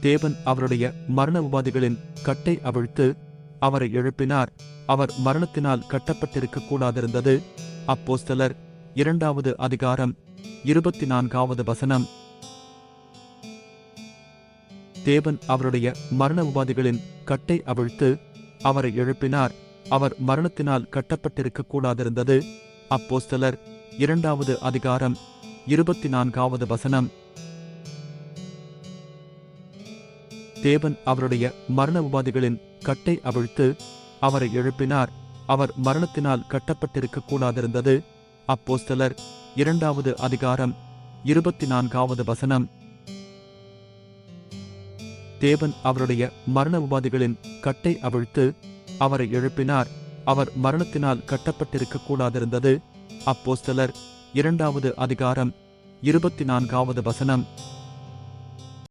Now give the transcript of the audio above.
தேவன் அவருடைய மரண உபாதிகளின் கட்டை அவிழ்த்து அவரை எழுப்பினார். அவர் மரணத்தினால் கட்டப்பட்டிருக்க கூடாதிருந்தது. அப்போஸ்தலர் 2 அதிகாரம் 24வது வசனம். தேவன் அவருடைய மரண உபாதிகளின் கட்டை அவிழ்த்து அவரை எழுப்பினார். அவர் மரணத்தினால் கட்டப்பட்டிருக்க கூடாதிருந்தது. அப்போஸ்தலர் 2 அதிகாரம் 24வது வசனம். தேவன் அவருடைய மரண உபாதிகளின் கட்டை அவிழ்த்து அவரை எழுப்பினார். அவர் மரணத்தினால் கட்டப்பட்டிருக்க கூடாதிருந்தது. அப்போஸ்தலர் 2 அதிகாரம் 24வது வசனம். தேவன் அவருடைய மரண உபாதிகளின் கட்டை அவிழ்த்து அவரை எழுப்பினார். அவர் மரணத்தினால் கட்டப்பட்டிருக்க கூடாதிருந்தது. அப்போஸ்தலர் 2 அதிகாரம் 24வது வசனம்.